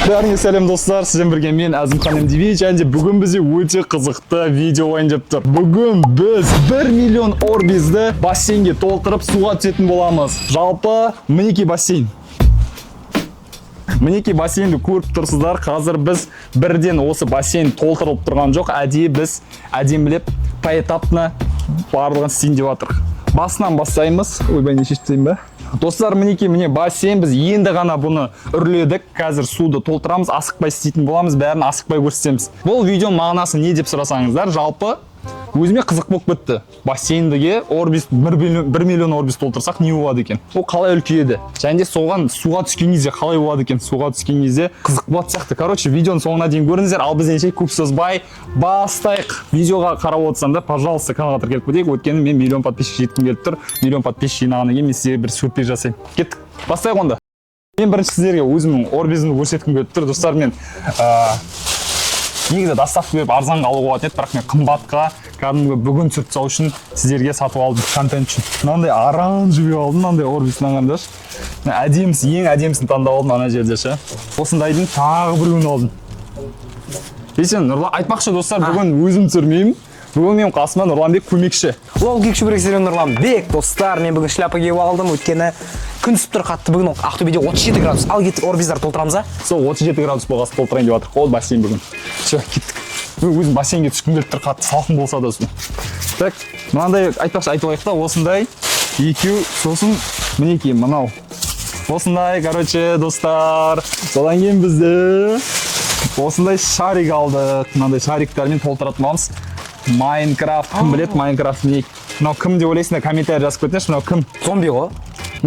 Бәріңе сәлем достар, сізден бірге мен Әзімхан МДВ, және бүгін бізде өте қызықты видео ойын деп тұр. Бүгін біз 1 миллион орбизді бассейнге толтырып суға түсетін боламыз. Жалпы мінеки бассейн. Мінеки бассейнді көріп тұрсыздар. Қазір біз бірден осы бассейн толтырылып тұрған жоқ. Біз әдемілеп поэтапны барлығын істейін деп жатырмыз. Басынан бастаймыз. Ойбай, не шештейін ба? Достар, мінеки бассейн, біз енді ғана бұны үрледік. Қазір суды толтырамыз, асықпай істейтін боламыз, бәрін асықпай көрсетеміз. Бұл видео мағынасы не деп сұрасаңыздар, жалпы өзіме қызық болып кетті. Бассейндіге 1 миллион орбиз толтырсақ не болады екен? Ол қалай үлкейеді? Және де соған суға түскен кезде қалай болады екен? Суға түскен кезде қызық болады сияқты. Короче, видеоның соңына дейін көріңіздер. Ал біз ендеше көп созбай бастайық. Видеоға қарап отырсаңдар, пожалуйста, каналға тіркеліп кетейік. Өйткені мен миллион подписчик жеткім келіп тұр. Миллион подписчик жинағаннан кейін мен сізге бір сюрприз жасаймын. Кеттік. Бастайық онда. Мен бірінші сіздерге өзімнің орбизімді көрсеткім келіп тұр. Достар, мен негізі доставка беріп арзанға алуға болады еді, бірақ мен қымбатқа кәдімгі бүгін түсіріп салу үшін сіздерге сатып алдым контент үшін. Мынандай оранжевый алдым, мынандай орбисін аңғарыңдаршы. Әдемісі, ең әдемісін таңдап алдым ана жерде ше. Осындайдың тағы біреуін алдым. Десең, Нұрлан, айтпақшы достар, бүгін өзім түсірмеймін. Бүгін менің қасыма Нұрланбек көмекші. Ол кекші сіздермен Нұрланбек, достар, мен бүгін шляпа киіп алдым, өйткені күн түсіп тұр қатты, бүгін Ақтөбеде 37 градус. Ал кеттік орбиздар толтырамыз, а? Сол 37 градус болғасы толтырайын деп жатырмық. Ол бассейн бүгін. Все, кеттік. Өзім бассейнге түскім келіп тұр, қатты салқын болса да су. Так, мынандай айтпақшы айтып алайық та, осындай екеу, сосын мінеки мынау. Осындай, короче, достар, содан кейін бізде осындай шарик алдық. Мынандай шариктармен толтыратын боламыз. Майнкрафт, кім білет Майнкрафт не? Мынау кім деп ойлайсыңдар, комментарий жазып кетіңдерші, мынау кім? Зомби ғой.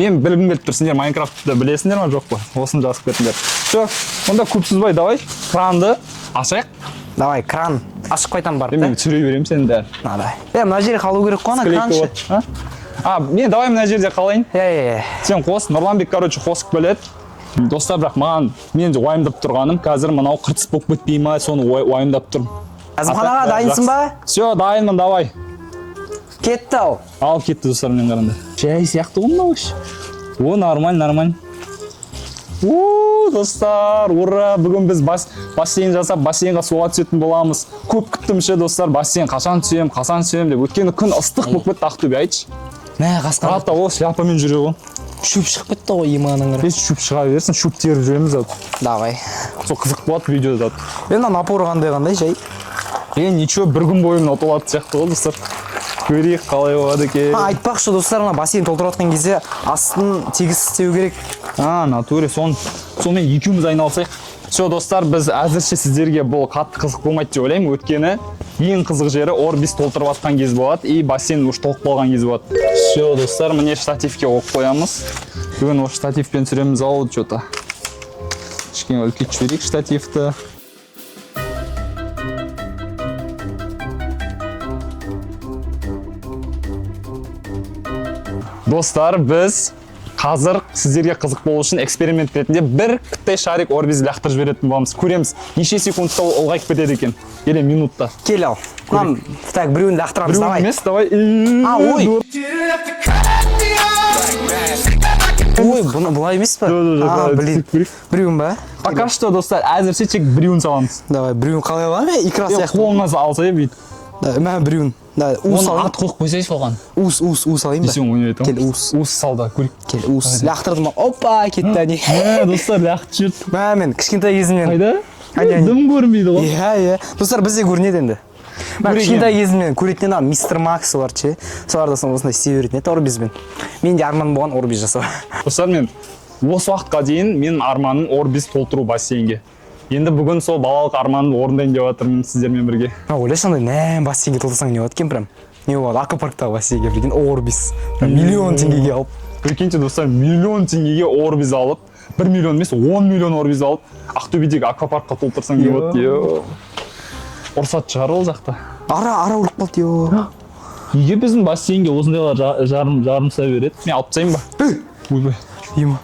Мен білгім келіп тұр, сендер Майнкрафтты білесіңдер ма, жоқ па? Осыны жазып кетіңдер. Все, онда көп созбай, давай кранды ашайық. Давай, кран ашып қайтам бар. Мен түсіре беремін сені дәл. Давай. Мына жерге қалу керек қой, ана краншы. Мен давай мына жерде қалайын. Сен қос, Нұрланбек, короче, қосып біледі. Достар, бірақ маған мен уайымдап тұрғаным, қазір мынау қыртыс болып кетпей ма, соны уайымдап тұрмын. Әзімханаға дайынсың ба? Все, дайынмын, давай. Кетті ау. Ал кетті, достар, мен қарында. Жай сияқты ғой мынау іш. О, нормаль. Достар, ура! Бүгін біз бассейн жасап, бассейнға суға түсетін боламыз. Көп күттім ше, достар, бассейн қашан түсем деп. Өйткені күн ыстық болып кетті Ақтөбе, айтшы. Мә, қасқан. Ата ол шляпамен жүре ғой. Шөп шығып кетті ғой иманың қара. Шөп шыға берсін, шөп теріп жүреміз ау. Давай. Сол қызық болады видеода. Енді напор қандай жай. Ничего, бір күн бойы отылады сияқты ғой, достар. Көрейік қалай болады екен. Айтпақшы, достар, бассейн толтырып жатқан кезде астын тегіс істеу керек. Натуре, сонымен екеуміз айналысайық. Все, достар, біз әзірше сіздерге бұл қатты қызық болмайды деп ойлаймын. Өйткені ең қызық жері орбиз толтырып жатқан кез болады, и бассейн уж толып қалған кез болады. Все, достар, міне штативке қойып қоямыз. Бүгін осы штативпен түсіреміз ау, что-то. Кішкене үлкейтіп жіберейік штативті. Достар, біз қазір сіздерге қызық болу үшін эксперимент ретінде бір кіттай шарик орбиз лақтырып жіберетін боламыз. Көреміз, неше секундта ұлғайып кетеді екен. Или минутта. Кел ау. Так, біреуін лақтырамыз, давай. Біреуін емес, давай. Ой, бұлай емес па? Блин, біреуін ба? Пока что, достар, әзірше тек біреуін саламыз. Давай, біреуін қалай аламын? Икра сияқты. Қолыңыз алса ебейді. Мә, біреуін. Оны ат қойып қойсай соған. Ус алайын ба? Десең ойнай айтам. Кел, ус салда, көрейік. Кел, ус. Лақтырдым ба? Опа, кетті әне. Достар, лақтырып жүрді. Мә, мен кішкентай кезімнен. Қайда? Дым көрмейді ғой. Иә. Достар, бізде көрінеді енді. Мә, кішкентай кезімнен көретінен мистер Макс бар ше. Соларда осындай істей беретін еді орбизбен. Мен де арман болған орбиз жасау. Достар, мен осы уақытқа дейін менің арманым орбиз толтыру бассейнге. Енді бүгін сол балалық арманымды орындайын деп жатырмын сіздермен бірге. Ойлашы андай, бассейнге толтырсаң не болады екен прям? Не болады, аквапарктағы бассейнге бірден орбиз. Миллион теңгеге алып. Прикиньте, достар, миллион теңгеге орбиз алып, 1 миллион емес, 10 миллион орбиз алып, Ақтөбедегі аквапаркқа толтырсаң не болады? Ұрсат шығар ол жақта. Ара ұрып қалды, еу. Неге біздің бассейнге осындайлар жарымса береді? Мен алып тастайын ба? Ойбай. Ема.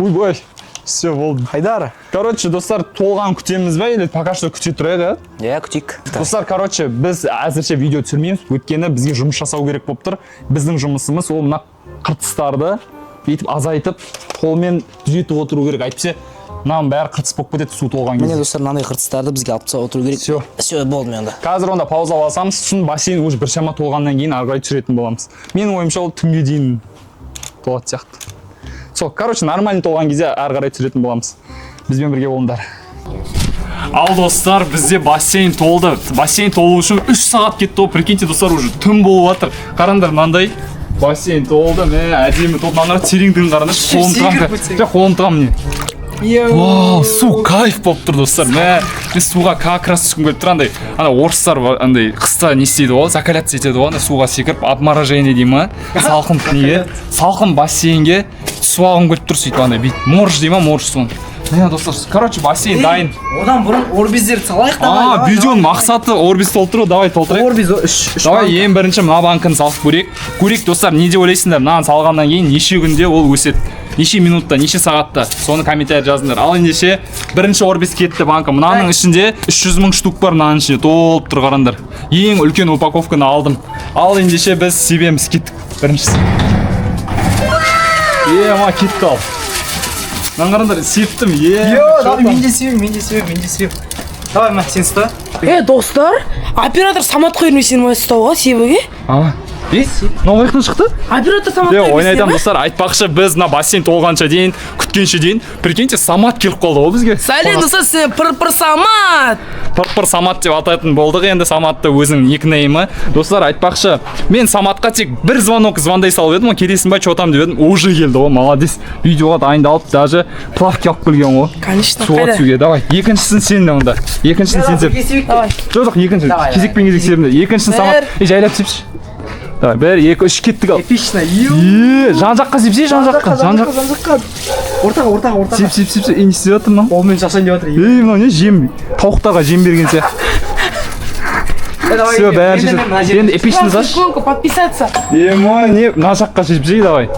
Ойбай. Все, болды. Қайдар. Короче, достар, толған күтеміз ба, или пока что күте тұрайық, күтейік. Достар, короче, біз әзірше видео түсірмейміз, өйткені бізге жұмыс жасау керек болып тұр. Біздің жұмысымыз ол мына қыртыстарды бүйтіп азайтып қолмен түзетіп отыру керек, әйтпесе мынаның бәрі қыртыс болып кетеді су толған Міне кезде. достар, мынандай қыртыстарды бізге алып тастап отыру керек. Все, болды менде. Қазір онда пауза алсамыз, сосын бассейн уже біршама толғаннан кейін ары қарай түсіретін боламыз. Менің ойымша ол түнге дейін толады сияқты. Сол, короче, нормально толған кезде ары қарай түсіретін боламыз. Бізбен бірге болыңдар. Ал достар, бізде бассейн толды. Бассейн толу үшін 3 сағат кетті. Прикиньте, достар, уже түн болып жатыр. Қараңдар, мынандай бассейн толды. Міне, әдемі толды. Мынаны тереңдігін қараңдар. Қолым тығам не. Вау, су кайф болып тұр, достар. Мен суға как раз түскім келіп тұр. Андай, орыстар андай қыста не істейді ғой, закаляться етеді ғой, суға секіріп, обморожение дей ма? Салқын неге? Салқын бассейнге түсіп алғым келіп тұр, сөйтіп андай бейт. Морж дей ма, морж суын. Міне, достар, короче, бассейн дайын. Одан бұрын орбиздерді салайық та. Видеоның мақсаты орбиз толтыру, давай толтырайық. Орбиз 3. Давай ең бірінші мына банканы салып көрейік. Көрейік, достар, не деп ойлайсыңдар? Мынаны салғаннан кейін неше күнде ол өседі? Неше минутта, неше сағатта? Соны комментарий жазыңдар. Ал ендеше бірінші орбиз кетті банка. Мынаның ішінде 300 мың штук бар, мынаның ішінде толып тұр, қараңдар. Ең үлкен упаковканы алдым. Ал ендеше біз себеміз кеттік. Біріншісі. Ма кетті ал. Мынаны қараңдар, септім. Мен де себем. Давай, ма, сен ұста. Достар, оператор Самат қойырмесен ма ұстауға себеге? Новайықтан шықты? Оператор Самат қойырмесен ойнайтам достар, айтпақшы біз мына бассейн толғанша дейін, күткенше дейін, прикиньте, Самат келіп қалды ғой бізге. Сәлем достар, сен пыр-пыр Самат. Пыр-пыр Самат деп атайтын болдық, енді Саматты өзінің никнеймі. Достар, айтпақшы, мен Саматқа тек бір звонок звондай салып едім, келесің ба, чотам деп едім, уже келді ғой, молодец. Видеоға дайындалып, даже плавки алып келген ғой. Конечно, суға түсуге, давай. Екіншісін сен де онда. Екіншісін сен сеп. Давай. Жоқ, екінші. Кезекпен кезек себімде. Екіншісін Самат. Жайлап сепші. Давай, 1, 2, 3 кеттік ал. Эпично. Жан жаққа сепсе, жан жаққа. Ортаға. Сеп, не істеп жатыр мынау? Ол мен жасайын деп жатыр. Мынау не жем? Тауықтарға жем берген сияқты. Все, бәрі шешіп. Енді эпичный заш. Иконку подписаться. Не, мына жаққа шешіп жей, давай.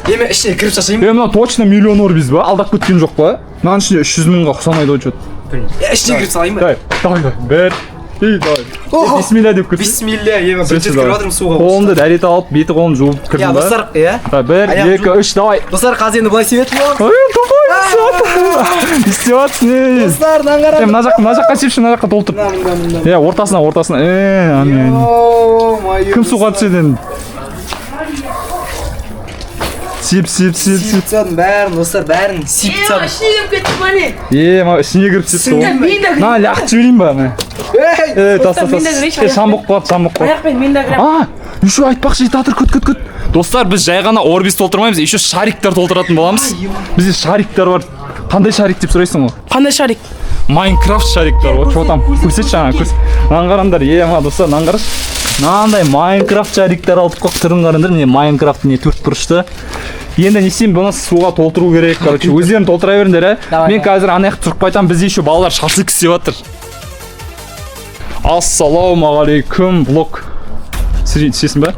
Мен ішіне кіріп жасайын. Мынау точно миллион орбиз ба? Алдап кеткен жоқ па? Мынаның ішінде 300 мыңға ұқсамайды ғой что-то. Ішіне кіріп салайын ба? Давай. Давай. Бисмилля деп кірді. Бисмилля, бірінші кіріп жатырмын суға. Қолымды дәрет алып, беті қолын жуып кірдім ба? Достар, 1, 2, 3, давай. Достар, қазір енді былай себетін боламыз. Не істеп жатырсың? Достар, наңғарам. Мына жаққа сепші, мына жаққа толтыр. Ортасына. Кім суға түседі енді? Сеп. Сипцадың бәрін, достар, бәрін сипцадың. Ішіне кіріп кеттік мане. Ішіне кіріп септі ғой. Мен де На, лақтып жіберейін ба? Достар, мен де кірейші. Шамбық қалады. Аяқпен мен де кірем. Еще айтпақшы жетатыр, күт. Достар, біз жай ғана орбиз толтырмаймыз, еще шариктар толтыратын боламыз. Бізде шариктар бар. Қандай шарик деп сұрайсың ғой? Қандай шарик? Майнкрафт шариктар ғой, чотам. Көрсетші ана, көрсет. Мынаны қараңдар, достар, мынаны қарашы. Мынандай Майнкрафт шариктар алып қойып түрін қараңдар. Міне Майнкрафт не төрт бұрышты. Енді не істеймін, бұны суға толтыру керек. Короче, өздерін толтыра беріңдер, Мен қазір ана жақты тұрып қайтамын, бізде еще балалар шашлык істеп жатыр. Ассалаумағалейкум, блог. Сесің ба?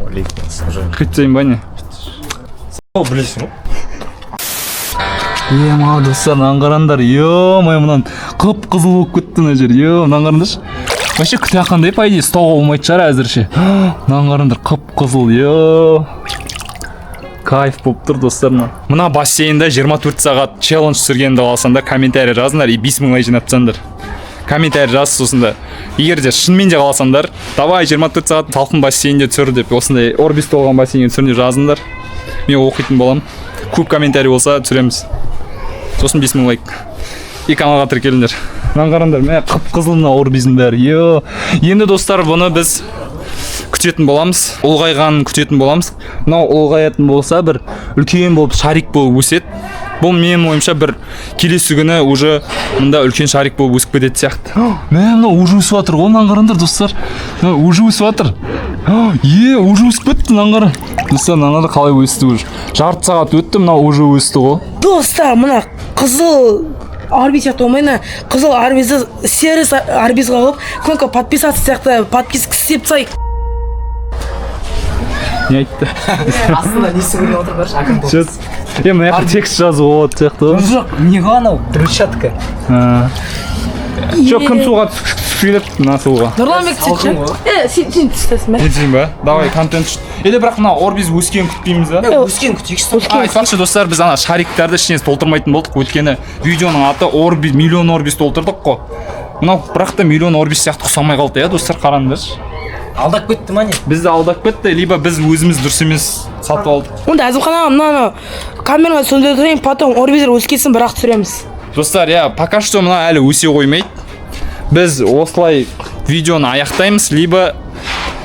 Қайтсайын ба не? Білесің ғой? Достар, мынаны қараңдар. Мынаны қып-қызыл болып кетті мына жер. Мынаны қараңдаршы. Вообще күте қандай по идее стауға болмайды шығар әзірше. Мынаны қараңдар, қып-қызыл. Кайф болып тұр, достар. Мына бассейнда 24 сағат челлендж түсіргенді қалсаңдар, комментарий жазыңдар и 5 мыңға жинатсаңдар. Комментарий жазып сосын егер де шынымен де қаласаңдар, давай 24 сағат салқын бассейнде түсір деп, осындай орбиз толған бассейнде түсір деп жазыңдар. Мен оқитын боламын. Көп комментарий болса түсіреміз. Сосын 5 мың лайк. И каналға тіркеліңдер. Мынаны қараңдар, міне қып-қызыл мына орбиздің бәрі. Енді достар, бұны біз күтетін боламыз. Ұлғайғанын күтетін боламыз. Мынау ұлғаятын болса бір үлкен болып шарик болып өседі. Бұл менің ойымша бір келесі күні уже мында үлкен шарик болып өсіп кететін сияқты. Мынау уже өсіп жатыр ғой, мынаны қараңдар, достар. Уже өсіп жатыр. Уже өсіп кетті, мынаны қара. Достар, мынаны қалай өсті уже. Жарты сағат өтті, мынау уже өсті ғой. Достар, мына қызыл орбиз сияқты болмайына, қызыл орбизді сервис орбизға алып, кнопка подписаться сияқты подписка істеп тастайық. Не айтты? Астында несі көрген отыр баршы, акым болып. Мына жақта текст жазу болады сияқты ғой. Жоқ, не ғой анау? Брусчатка. жоқ кім суға түскісі келеді мына суға. Нұрланбек түседі. Сен түсесің бе? Кетейін ба? Давай контент. Или бірақ мына Орбиз өскен күтпейміз ба? Өскен күтейікші. Айтпақшы достар, біз ана шариктарды ішіне толтырмайтын болдық, өйткені видеоның аты Орбиз, миллион Орбиз толтырдық қой. Мынау бірақ та миллион Орбиз сияқты ұқсамай қалды, достар, қараңдаршы. Алдап кетті ма не? Бізді алдап кетті, либо біз өзіміз дұрыс емес сатып алдық. Онда Әзімхан аға мынаны камераға сөндіре тұрайын, потом Орбиздер өскесін бірақ түсіреміз. Достар, пока что мына әлі өсе қоймайды. Біз осылай видеоны аяқтаймыз, либо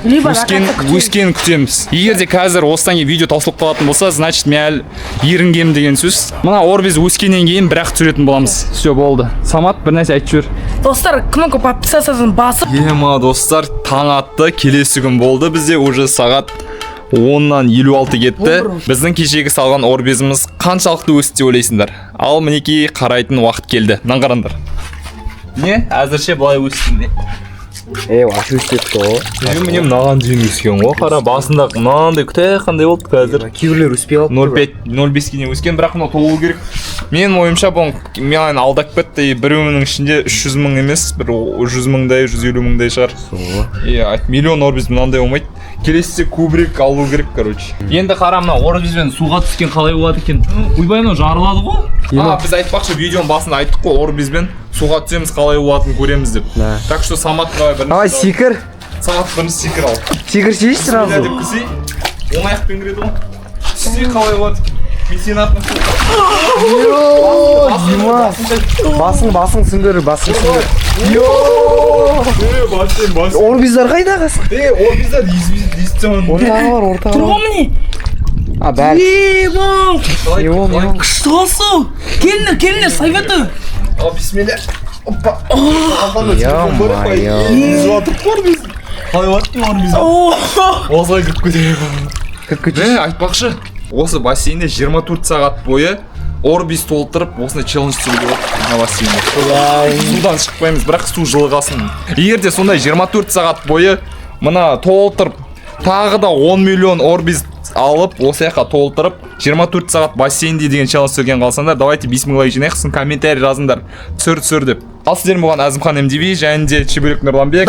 өскен күтеміз. Егер де қазір осыдан кейін видео таусылып қалатын болса, значит мен әлі ерінгем деген сөз. Мына Орбиз өскеннен кейін бірақ түсіретін боламыз. Все болды. Самат, бір нәрсе айтып жібер. Достар, кнопка подписаться басып. Ема достар, таң атты, келесі күн болды. Бізде уже сағат 10-нан 56 кетті. Біздің кешегі салған Орбизіміз қаншалықты өсті деп ойлайсыңдар? Ал мінекей қарайтын уақыт келді. Мынаны қараңдар. Не? Әзірше былай өстіңде. Аш өстетті ғой. Міне мынаған дейін өскен ғой. Қара басында мынандай қандай болды қазір. Кейбірлер өспей қалды. 0,5-ке дейін өскен, бірақ мына толу керек. Менің ойымша бұл мені алдап кетті. Біреуінің ішінде 300 мың емес, бір 100 мыңдай, 150 мыңдай шығар. Миллион Орбиз мынандай болмайды. Келесіде көбірек алу керек, короче. Енді қара мына Орбизбен суға түскен қалай болады екен? Ойбай, мынау жарылады ғой. Біз айтпақшы видеоның басында айттық қой, Орбизбен суға түсеміз қалай болатынын көреміз деп. Так что Самат бірінші. Давай секір. Самат бірінші секір ал. Секіршейші сразу. Деп кісей. Оң аяқпен кіреді ғой. Түссе қалай болады екен? Мен сені атмын. Басың сүңгір, басың сүңгір. Орбиздар қайда қасың? Орбиздар естімін. Ортаға бар, ортаға бар. Тұрған міне? Бәрі. Ебам! Күшті қалсы! Келіңдер, сайветі! Бисмилля. Опа. Қалай баттың Орбиз? Осылай кіріп кетейік. Айтпақшы, осы бассейнде 24 сағат бойы Орбиз толтырып, осындай челлендж түсіруге болады мына бассейнде. Судан шықпаймыз, бірақ су жылғасын. Егер де сондай 24 сағат бойы мына толтырып, тағы да 10 миллион Орбиз алып, осы яққа толтырып, 24 сағат бассейнде деген челлендж түсірген қалсаңдар, давайте бисмилла жинайық, комментарий жазыңдар, түсір деп. Ал сіздермен болған Әзімхан МДВ және де Чебурек Нұрланбек.